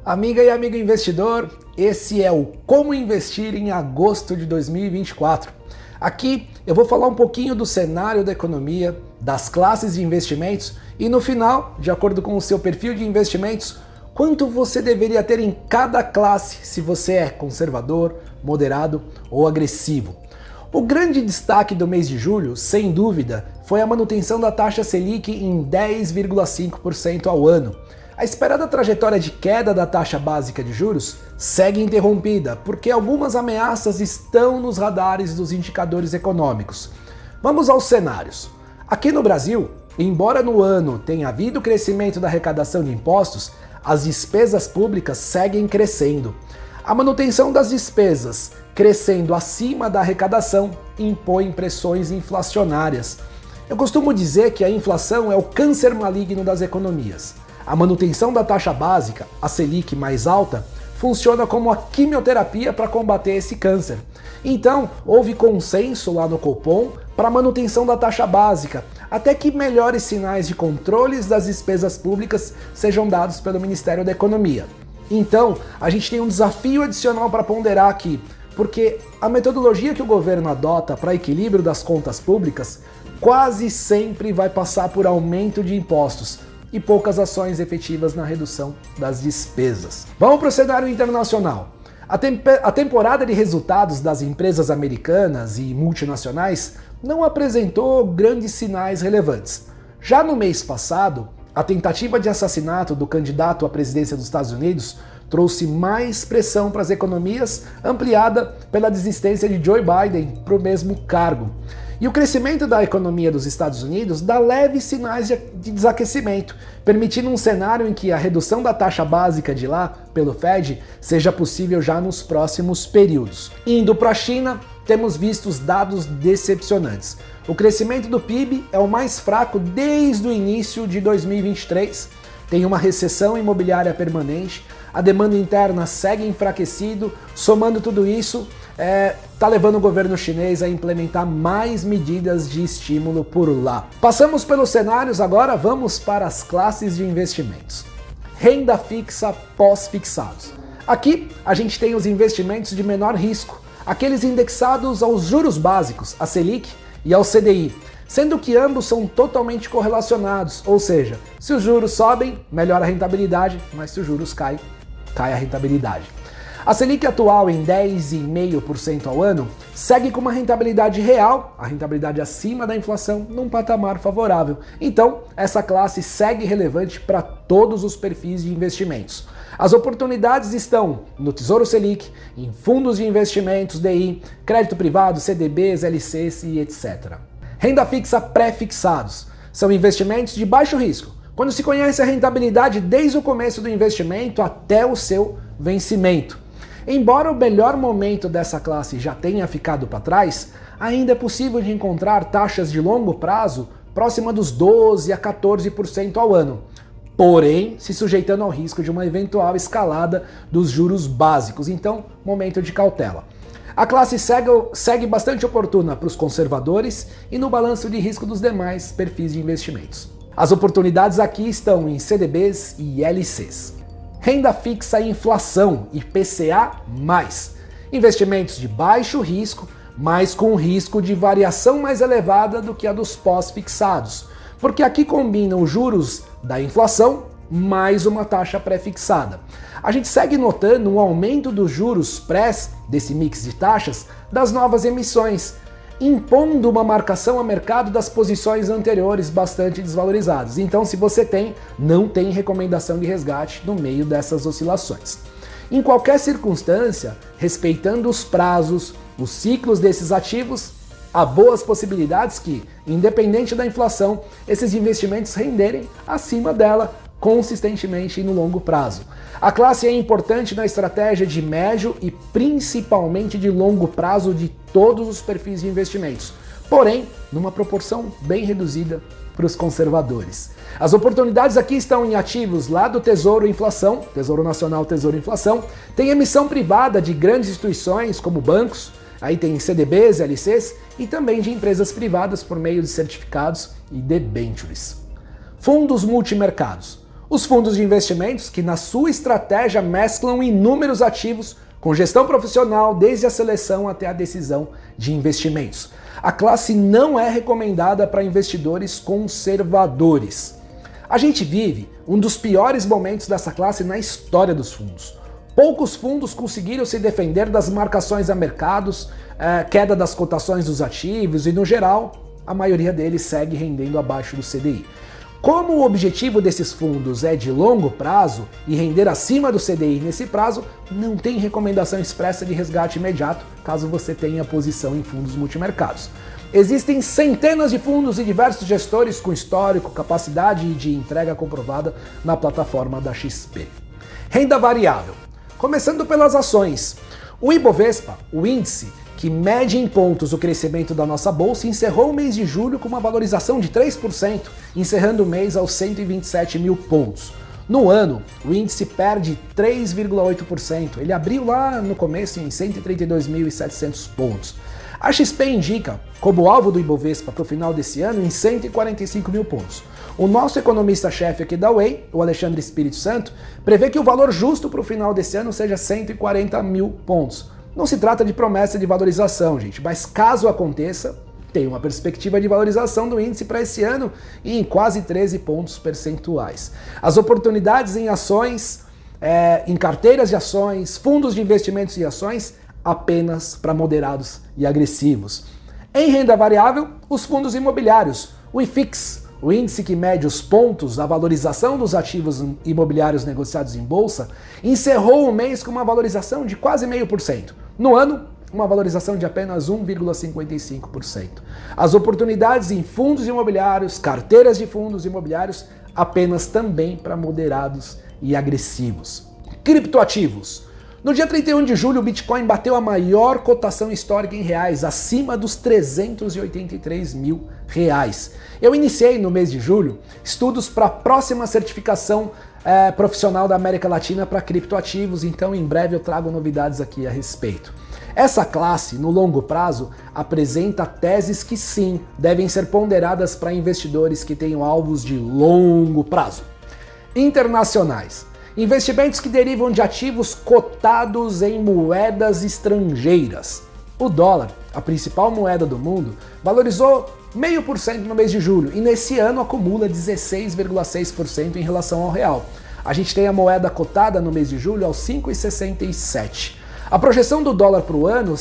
Amiga e amigo investidor, esse é o Como Investir em agosto de 2024. Aqui eu vou falar um pouquinho do cenário da economia, das classes de investimentos e no final, de acordo com o seu perfil de investimentos, quanto você deveria ter em cada classe se você é conservador, moderado ou agressivo. O grande destaque do mês de julho, sem dúvida, foi a manutenção da taxa Selic em 10,5% ao ano. A esperada trajetória de queda da taxa básica de juros segue interrompida, porque algumas ameaças estão nos radares dos indicadores econômicos. Vamos aos cenários. Aqui no Brasil, embora no ano tenha havido crescimento da arrecadação de impostos, as despesas públicas seguem crescendo. A manutenção das despesas crescendo acima da arrecadação impõe pressões inflacionárias. Eu costumo dizer que a inflação é o câncer maligno das economias. A manutenção da taxa básica, a Selic mais alta, funciona como a quimioterapia para combater esse câncer. Então, houve consenso lá no Copom para a manutenção da taxa básica, até que melhores sinais de controles das despesas públicas sejam dados pelo Ministério da Economia. Então, a gente tem um desafio adicional para ponderar aqui, porque a metodologia que o governo adota para equilíbrio das contas públicas quase sempre vai passar por aumento de impostos e poucas ações efetivas na redução das despesas. Vamos para o cenário internacional. A temporada de resultados das empresas americanas e multinacionais não apresentou grandes sinais relevantes. Já no mês passado, a tentativa de assassinato do candidato à presidência dos Estados Unidos trouxe mais pressão para as economias, ampliada pela desistência de Joe Biden para o mesmo cargo. E o crescimento da economia dos Estados Unidos dá leves sinais de desaquecimento, permitindo um cenário em que a redução da taxa básica de lá, pelo Fed, seja possível já nos próximos períodos. Indo para a China, temos visto os dados decepcionantes. O crescimento do PIB é o mais fraco desde o início de 2023, tem uma recessão imobiliária permanente, a demanda interna segue enfraquecido, somando tudo isso, está levando o governo chinês a implementar mais medidas de estímulo por lá. Passamos pelos cenários, agora vamos para as classes de investimentos. Renda fixa pós-fixados. Aqui a gente tem os investimentos de menor risco, aqueles indexados aos juros básicos, a Selic e ao CDI, sendo que ambos são totalmente correlacionados, ou seja, se os juros sobem, melhora a rentabilidade, mas se os juros caem, cai a rentabilidade. A Selic atual em 10,5% ao ano segue com uma rentabilidade real, a rentabilidade acima da inflação, num patamar favorável. Então, essa classe segue relevante para todos os perfis de investimentos. As oportunidades estão no Tesouro Selic, em fundos de investimentos, DI, crédito privado, CDBs, LCs e etc. Renda fixa pré-fixados. São investimentos de baixo risco, quando se conhece a rentabilidade desde o começo do investimento até o seu vencimento. Embora o melhor momento dessa classe já tenha ficado para trás, ainda é possível de encontrar taxas de longo prazo próxima dos 12% a 14% ao ano, porém se sujeitando ao risco de uma eventual escalada dos juros básicos, então momento de cautela. A classe segue bastante oportuna para os conservadores e no balanço de risco dos demais perfis de investimentos. As oportunidades aqui estão em CDBs e LCs. Renda fixa e inflação, IPCA+. Investimentos de baixo risco, mas com risco de variação mais elevada do que a dos pós-fixados, porque aqui combinam os juros da inflação mais uma taxa pré-fixada. A gente segue notando um aumento dos juros prés, desse mix de taxas, das novas emissões, impondo uma marcação a mercado das posições anteriores bastante desvalorizadas. Então, se você não tem recomendação de resgate no meio dessas oscilações. Em qualquer circunstância, respeitando os prazos, os ciclos desses ativos, há boas possibilidades que, independente da inflação, esses investimentos renderem acima dela consistentemente e no longo prazo. A classe é importante na estratégia de médio e principalmente de longo prazo de todos os perfis de investimentos, porém numa proporção bem reduzida para os conservadores. As oportunidades aqui estão em ativos lá do Tesouro Inflação, Tesouro Nacional, Tesouro Inflação, tem emissão privada de grandes instituições como bancos, aí tem CDBs, LCs e também de empresas privadas por meio de certificados e debentures. Fundos multimercados. Os fundos de investimentos, que na sua estratégia mesclam inúmeros ativos com gestão profissional, desde a seleção até a decisão de investimentos. A classe não é recomendada para investidores conservadores. A gente vive um dos piores momentos dessa classe na história dos fundos. Poucos fundos conseguiram se defender das marcações a mercados, queda das cotações dos ativos e, no geral, a maioria deles segue rendendo abaixo do CDI. Como o objetivo desses fundos é de longo prazo e render acima do CDI nesse prazo, não tem recomendação expressa de resgate imediato, caso você tenha posição em fundos multimercados. Existem centenas de fundos e diversos gestores com histórico, capacidade de entrega comprovada na plataforma da XP. Renda variável. Começando pelas ações. O Ibovespa, o índice que mede em pontos o crescimento da nossa bolsa, encerrou o mês de julho com uma valorização de 3%, encerrando o mês aos 127 mil pontos. No ano, o índice perde 3,8%. Ele abriu lá no começo em 132.700 pontos. A XP indica como alvo do Ibovespa para o final desse ano em 145 mil pontos. O nosso economista-chefe aqui da Way, o Alexandre Espírito Santo, prevê que o valor justo para o final desse ano seja 140 mil pontos. Não se trata de promessa de valorização, gente, mas caso aconteça, tem uma perspectiva de valorização do índice para esse ano em quase 13 pontos percentuais. As oportunidades em ações, em carteiras de ações, fundos de investimentos e ações, apenas para moderados e agressivos. Em renda variável, os fundos imobiliários, o IFIX, o índice que mede os pontos da valorização dos ativos imobiliários negociados em bolsa, encerrou o mês com uma valorização de quase 0,5%. No ano, uma valorização de apenas 1,55%. As oportunidades em fundos imobiliários, carteiras de fundos imobiliários, apenas também para moderados e agressivos. Criptoativos. No dia 31 de julho, o Bitcoin bateu a maior cotação histórica em reais, acima dos 383 mil reais. Eu iniciei no mês de julho estudos para a próxima certificação profissional da América Latina para criptoativos, então em breve eu trago novidades aqui a respeito. Essa classe, no longo prazo, apresenta teses que sim, devem ser ponderadas para investidores que tenham alvos de longo prazo. Internacionais. Investimentos que derivam de ativos cotados em moedas estrangeiras. O dólar, a principal moeda do mundo, valorizou 0,5% no mês de julho e nesse ano acumula 16,6% em relação ao real. A gente tem a moeda cotada no mês de julho aos 5,67. A projeção do dólar para o ano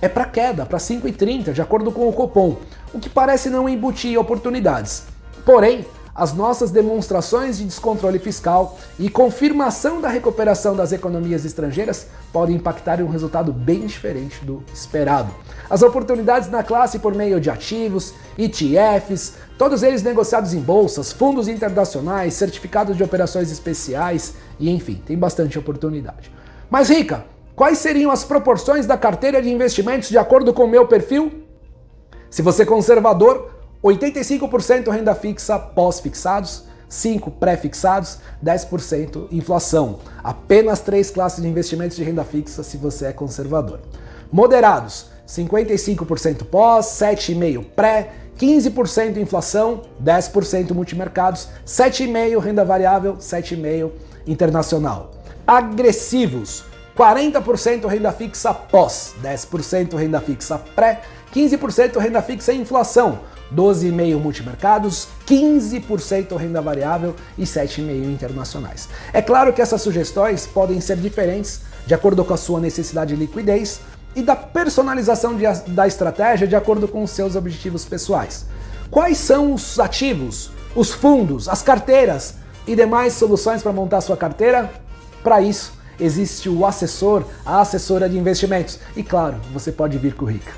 é para queda, para 5,30, de acordo com o Copom, o que parece não embutir oportunidades. Porém, as nossas demonstrações de descontrole fiscal e confirmação da recuperação das economias estrangeiras podem impactar em um resultado bem diferente do esperado. As oportunidades na classe por meio de ativos, ETFs, todos eles negociados em bolsas, fundos internacionais, certificados de operações especiais e enfim, tem bastante oportunidade. Mas Rica, quais seriam as proporções da carteira de investimentos de acordo com o meu perfil? Se você é conservador, 85% renda fixa pós-fixados, 5% pré-fixados, 10% inflação. Apenas 3 classes de investimentos de renda fixa se você é conservador. Moderados, 55% pós, 7,5% pré, 15% inflação, 10% multimercados, 7,5% renda variável, 7,5% internacional. Agressivos, 40% renda fixa pós, 10% renda fixa pré, 15% renda fixa inflação, 12,5% multimercados, 15% renda variável e 7,5% internacionais. É claro que essas sugestões podem ser diferentes de acordo com a sua necessidade de liquidez e da personalização da estratégia de acordo com os seus objetivos pessoais. Quais são os ativos, os fundos, as carteiras e demais soluções para montar sua carteira? Para isso, existe o assessor, a assessora de investimentos. E claro, você pode vir com o Rica.